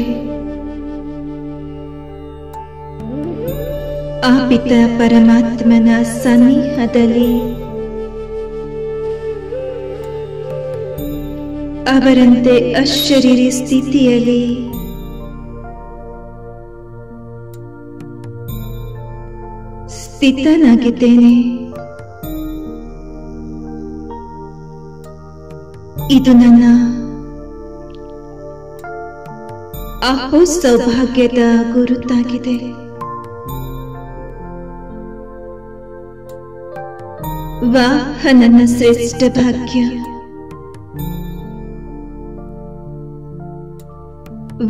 ಆ ಪಿತಾ ಪರಮಾತ್ಮನ ಸನಿಹದಲ್ಲಿ ಅವರಂತೆ ಅಶರೀರಿ ಸ್ಥಿತಿಯಲ್ಲಿ ಸ್ಥಿತನಾಗಿದ್ದೇನೆ. ಇದು ನನ್ನ ಅಹೋ ಸೌಭಾಗ್ಯದ ಗುರುತಾಗಿದೆ. ವಾಹ ನನ್ನ ಶ್ರೇಷ್ಠ ಭಾಗ್ಯ,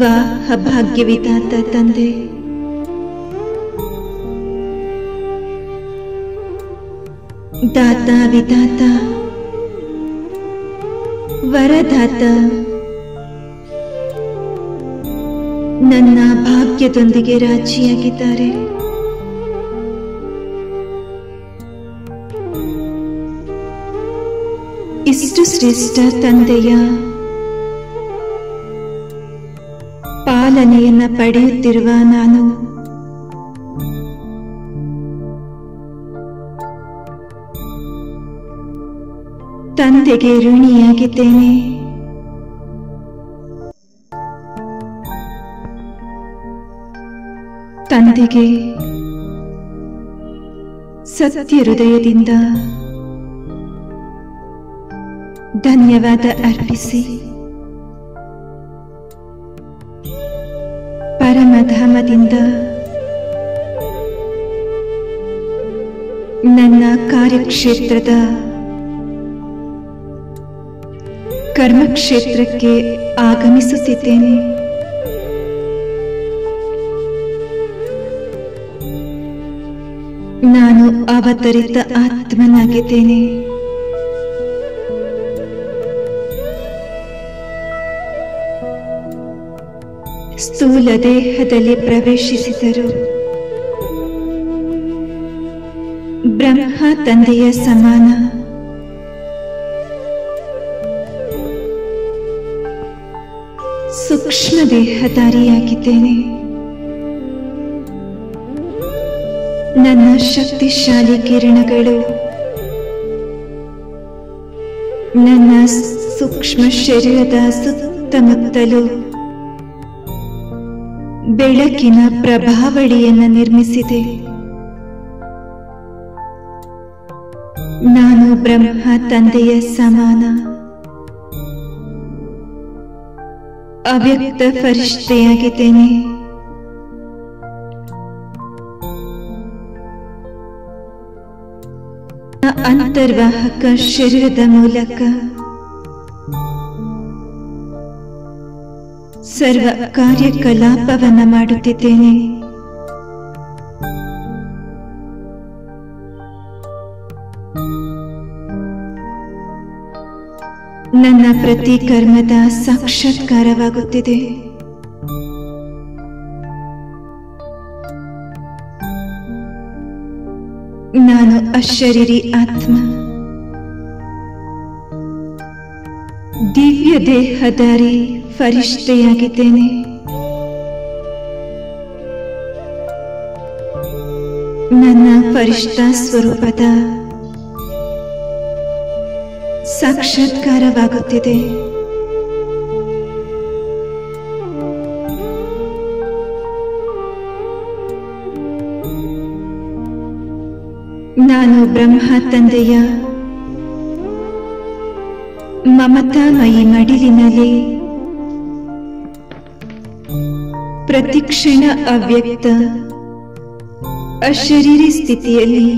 ವಾಹ ಭಾಗ್ಯವಿದಾತ ತಂದೆ. ದಾತ ವಿಧಾತ ವರದಾತ, ನನ್ನ ಭಾಗ್ಯದೊಂದಿಗೆ ರಾಜಿಯಾಗಿದ್ದಾರೆ. ಇಷ್ಟು ಶ್ರೇಷ್ಠ ತಂದೆಯ ಪಾಲನೆಯನ್ನ ಪಡೆಯುತ್ತಿರುವ ನಾನು ತಂದೆಗೆ ಋಣಿಯಾಗಿದ್ದೇನೆ. ತಂದೆಗೆ ಸತ್ಯ ಹೃದಯದಿಂದ ಧನ್ಯವಾದ ಅರ್ಪಿಸಿ ಪರಮಧಾಮದಿಂದ ನನ್ನ ಕಾರ್ಯಕ್ಷೇತ್ರದ ಕರ್ಮಕ್ಷೇತ್ರಕ್ಕೆ ಆಗಮಿಸುತ್ತಿದ್ದೇನೆ. ನಾನು ಅವತರಿತ ಆತ್ಮನಾಗಿದ್ದೇನೆ. ಸ್ಥೂಲ ದೇಹದಲ್ಲಿ ಪ್ರವೇಶಿಸಿದರು. ಬ್ರಹ್ಮ ತಂದೆಯ ಸಮಾನ. ಸೂಕ್ಷ್ಮ ದೇಹಧಾರಿಯಾಗಿದ್ದೇನೆ. ನನ್ನ ಶಕ್ತಿಶಾಲಿ ಕಿರಣಗಳು ನನ್ನ ಸೂಕ್ಷ್ಮ ಶರೀರದ ಸುತ್ತಮುತ್ತಲೂ ಬೆಳಕಿನ ಪ್ರಭಾವಳಿಯನ್ನು ನಿರ್ಮಿಸಿದೆ. ನಾನು ಬ್ರಹ್ಮ ತಂದೆಯ ಸಮಾನ ಅವ್ಯಕ್ತ ಫರಿಷ್ಠೆಯಾಗಿದ್ದೇನೆ. ಅಂತರ್ವಾಹಕ ಶರೀರದ ಮೂಲಕ ಸರ್ವ ಕಾರ್ಯಕಲಾಪವನ್ನು ಮಾಡುತ್ತಿದ್ದೇನೆ. ನನ್ನ ಪ್ರತಿ ಕರ್ಮದ ಸಾಕ್ಷಾತ್ಕಾರವಾಗುತ್ತಿದೆ. ನಾನು ಅಶರೀರಿ ಆತ್ಮ, ದಿವ್ಯ ದೇಹಧಾರಿ ಫರಿಷ್ಠೆಯಾಗಿದ್ದೇನೆ. ನನ್ನ ಫರಿಷ್ಠ ಸ್ವರೂಪದ ಸಾಕ್ಷಾತ್ಕಾರವಾಗುತ್ತಿದೆ. ನಾನು ಬ್ರಹ್ಮ ತಂದೆಯ ಮಮತಾಮಯಿ ಮಡಿಲಿನಲ್ಲಿ ಪ್ರತಿಕ್ಷಣ ಅವ್ಯಕ್ತ ಅಶರೀರಿ ಸ್ಥಿತಿಯಲ್ಲಿ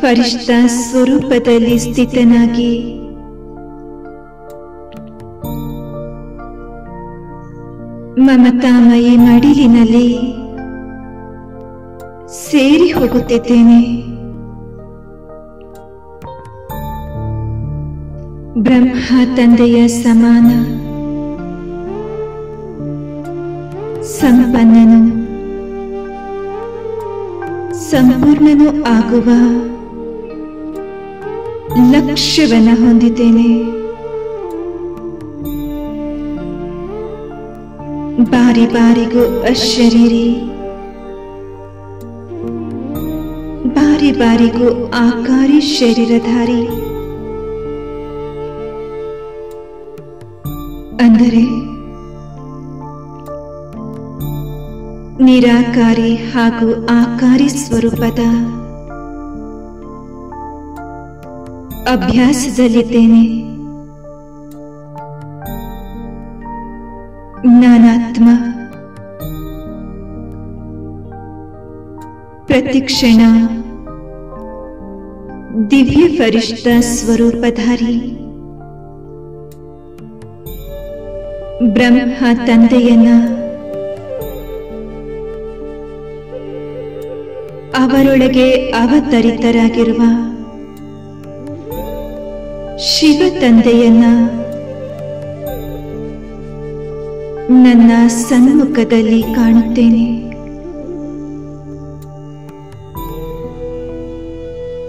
ಫರಿಷ್ಠ ಸ್ವರೂಪದಲ್ಲಿ ಸ್ಥಿತನಾಗಿ ಮಮತಾಮಯಿ ಮಡಿಲಿನಲ್ಲಿ ಸೇರಿ ಹೋಗುತ್ತಿದ್ದೇನೆ. ಬ್ರಹ್ಮ ತಂದೆಯ ಸಮಾನ ಸಂಪನ್ನನು ಸಂಪೂರ್ಣನೂ ಆಗುವ ಲಕ್ಷ್ಯವನ್ನು ಹೊಂದಿದ್ದೇನೆ. ಬಾರಿ ಬಾರಿಗೂ ಅಶರೀರಿ, ಬಾರಿ ಬಾರಿಗೂ ಆಕಾರಿ ಶರೀರಧಾರಿ. ಅಂದರೆ ನಿರಾಕಾರಿ ಹಾಗೂ ಆಕಾರಿ ಸ್ವರೂಪದ ಅಭ್ಯಾಸದಲ್ಲಿದ್ದೇನೆ. ನಾನಾತ್ಮ ಪ್ರತಿಕ್ಷಣ ದಿವ್ಯ ಫರಿಷ್ಠ ಸ್ವರೂಪಧಾರಿ ಬ್ರಹ್ಮ ತಂದೆಯನ್ನ ಅವರೊಳಗೆ ಅವತರಿತರಾಗಿರುವ ಶಿವ ತಂದೆಯನ್ನ ನನ್ನ ಸನ್ಮುಖದಲ್ಲಿ ಕಾಣುತ್ತೇನೆ.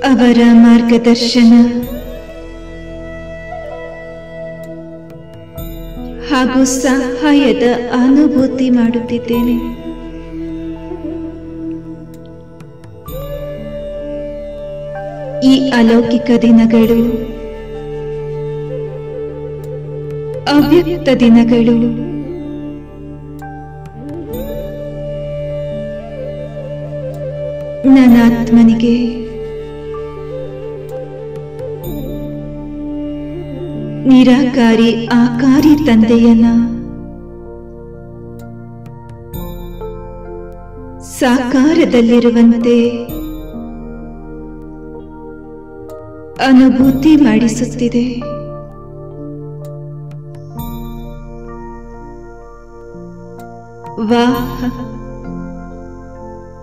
ಅವರ ಮಾರ್ಗದರ್ಶನ ಹಾಗೂ ಸಹಾಯದ ಅನುಭೂತಿ ಮಾಡುತ್ತಿದ್ದೇನೆ. ಈ ಅಲೌಕಿಕ ದಿನಗಳು ಅವ್ಯಕ್ತ ದಿನಗಳು ನನ್ನ ಆತ್ಮನಿಗೆ ನಿರಾಕಾರಿ ಆಕಾರಿ ತಂದೆಯನ್ನ ಸಾಕಾರದಲ್ಲಿರುವಂತೆ ಅನುಭೂತಿ ಮಾಡಿಸುತ್ತಿದೆ. ವಾಹ್,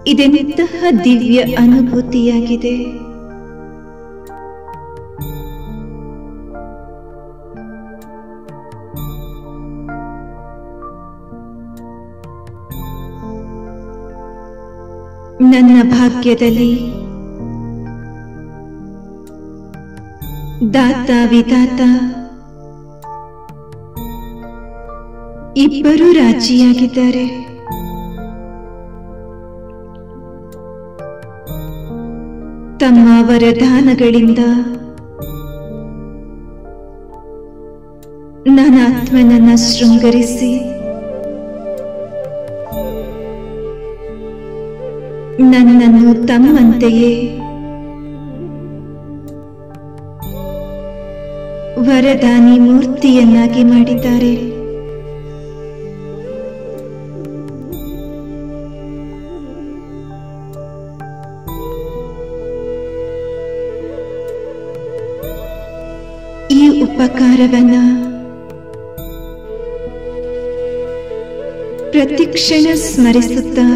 ಇದೆಂತಹ ದಿವ್ಯ ಅನುಭೂತಿಯಾಗಿದೆ. ನನ್ನ ಭಾಗ್ಯದಲ್ಲಿ ದಾತ ವಿಧಾತ ಇಬ್ಬರು ರಾಜಿಯಾಗಿದ್ದಾರೆ. ತಮ್ಮ ವರದಾನಗಳಿಂದ ನನ್ನ ಆತ್ಮನನ್ನ ಶೃಂಗರಿಸಿ ನನ್ನನ್ನು ತಮ್ಮಂತೆಯೇ ವರದಾನಿ ಮೂರ್ತಿಯನ್ನಾಗಿ ಮಾಡಿದ್ದಾರೆ. ಈ ಉಪಕಾರವನ್ನ ಪ್ರತಿಕ್ಷಣ ಸ್ಮರಿಸುತ್ತಾ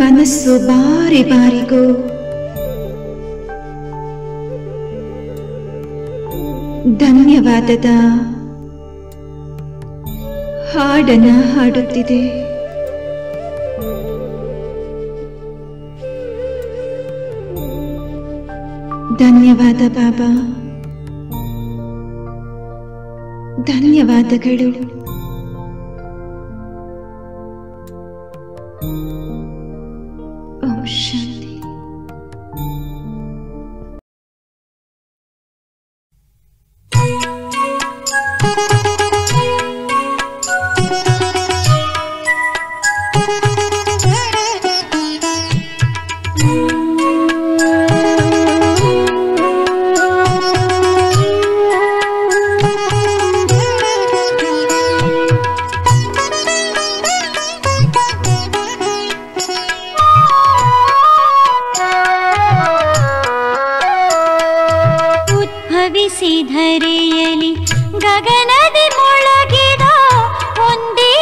ಮನಸ್ಸು ಬಾರಿ ಬಾರಿಗೂ ಧನ್ಯವಾದದ ಹಾಡನ್ನ ಹಾಡುತ್ತಿದೆ. ಧನ್ಯವಾದ ಬಾಬಾ, ಧನ್ಯವಾದಗಳು. ಓಂ ಶಾಂತಿ. ಧರೆಯಲಿ ಗಗನದಿ ಮೊಳಗಿದ ಒಂದೇ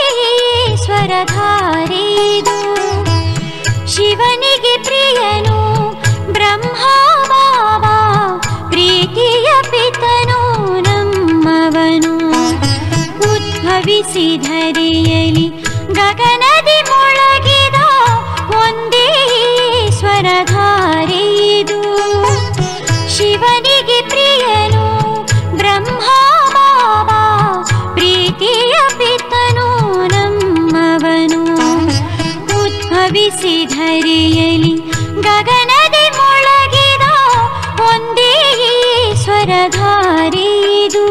ಸ್ವರಧಾರಿದು. ಶಿವನಿಗೆ ಪ್ರಿಯನು ಬ್ರಹ್ಮ ಬಾಬಾ, ಪ್ರೀತಿಯ ಪಿತನು ನಮ್ಮವನು. ಉದ್ಭವಿಸಿ ಧರೆಯಲಿ ಗಗನದಿ ಮೊಳಗಿದ ಒಂದೇ ಸ್ವರಧಾರಿದು. ಶಿವನಿಗೆ ಪ್ರಿಯನು ಬ್ರಹ್ಮ ಬಾಬಾ, ಪ್ರೀತಿಯ ಪಿತನು ನಮ್ಮವನು. ಉದ್ಭವಿಸಿ ಧರೆಯಲಿ ಗಗನದಿ ಮೊಳಗಿದ ಒಂದೇ ಸ್ವರಧಾರಿದು.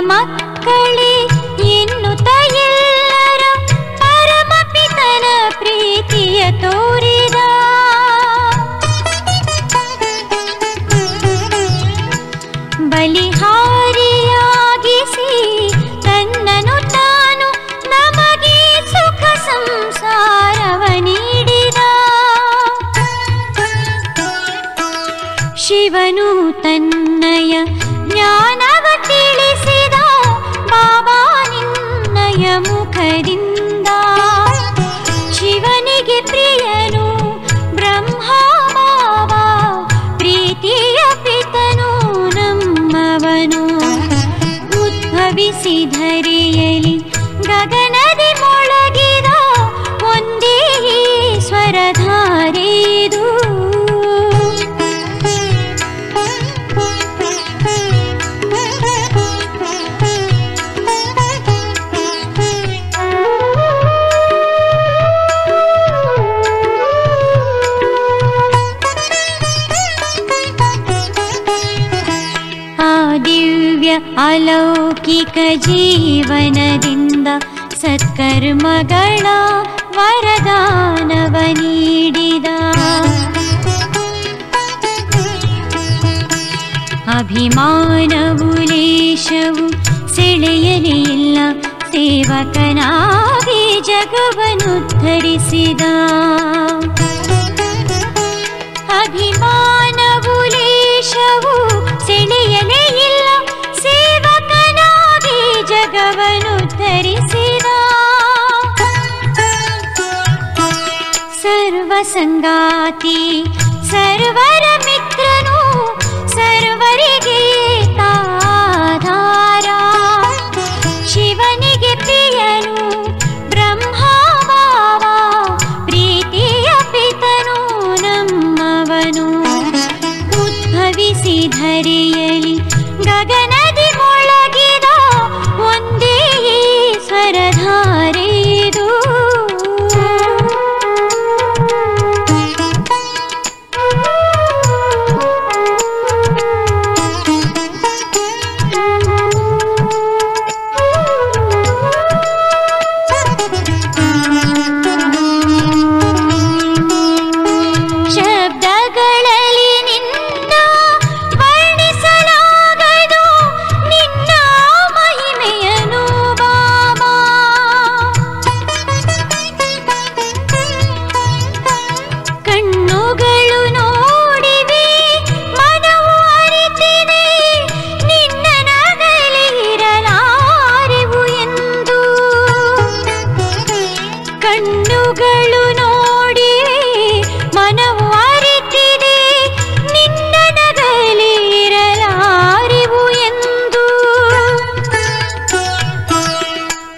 ಮಕ್ಕಳೇ ಎನ್ನುತ್ತ ಎಲ್ಲರ ಪರಮಪಿತನ ಪ್ರೀತಿಯ ತೋರಿದ. ಬಲಿಹಾರಿಯಾಗಿಸಿ ತನ್ನನು ತಾನು ನಮಗೆ ಸುಖ ಸಂಸಾರವ ನೀಡಿದ. ಶಿವನು ತನ್ನಯ ಜ್ಞಾನವ ತಿಳಿಸಿದ ಬಾಬಾ ನಿನ್ನಯ ಮುಖದಿಂದ. ಶಿವನಿಗೆ ಪ್ರಿಯನು ಬ್ರಹ್ಮ ಬಾಬಾ, ಪ್ರೀತಿಯ ಪಿತನು ನಮ್ಮವನು. ಉದ್ಭವಿಸಿ ಧರೆಯಲಿ ಗಗನದಿ ಮೊಳಗಿದ ಒಂದೇ ಸ್ವರಧಾರೆದು. ಅಲೌಕಿಕ ಜೀವನದಿಂದ ಸತ್ಕರ್ಮಗಳ ವರದಾನವ ನೀಡಿದ. ಅಭಿಮಾನವು ಲೇಷವು ಸೆಳೆಯಲೇ ಇಲ್ಲ, ಸೇವಕನಾಗಿ ಜಗವನ್ನು ಧರಿಸಿದ. ಅಭಿಮಾನವು ಲೇಷವು ಸೆಳೆಯಲೇ ಇಲ್ಲ, ಸೇವಕನಾಗಿ ಜಗವನ್ನು ಧರಿಸಿದ. ಸರ್ವ ಸಂಗಾತಿ ಸರ್ವರ ಮಿತ್ರನು, ಸರ್ವರಿಗೆ ತಾಧಾರ. ಶಿವನಿಗೆ ಪ್ರಿಯನು ಬ್ರಹ್ಮ ಬಾಬಾ, ಪ್ರೀತಿಯ ಪಿತನು ನಮ್ಮವನು. ಉದ್ಭವಿಸಿ ಧರೆಯಲಿ ಗಗನದಿ ಮೊಳಗಿದ ಒಂದೇ ಸ್ವರಧಾರೆದು. ಶಬ್ದಗಳಲ್ಲಿ ನಿನ್ನ ವರ್ಣಿಸಲಾಗದು ನಿನ್ನ ಮಹಿಮೆಯನು ಬಾಬಾ. ಕಣ್ಣುಗಳು ನೋಡಿವೆ, ಮನವು ಅರಿತಿದೆ, ನಿನ್ನ ನಗಲಿರಲಾರೆವು ಎಂದು. ಕಣ್ಣುಗಳು ನೋಡಿವೆ, ಮನವು ಅರಿತಿದೆ, ನಿನ್ನ ನಗಲಿರಲಾರೆವು ಎಂದು.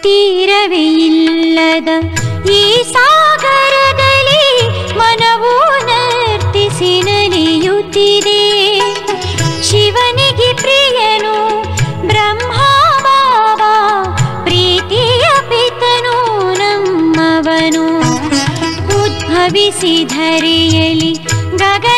ತೀರವೇ ಇಲ್ಲದ ಈ ಸಾಗರದಲ್ಲಿ ಮನವು ನರ್ತಿಸಿ ನಲಿಯುತ್ತಿದೆ. ಶಿವನಿಗೆ ಪ್ರಿಯನು ಬ್ರಹ್ಮ ಬಾಬಾ, ಪ್ರೀತಿಯ ಪಿತನು ನಮ್ಮವನು. ಉದ್ಭವಿಸಿ ಧರೆಯಲಿ ಗಗನ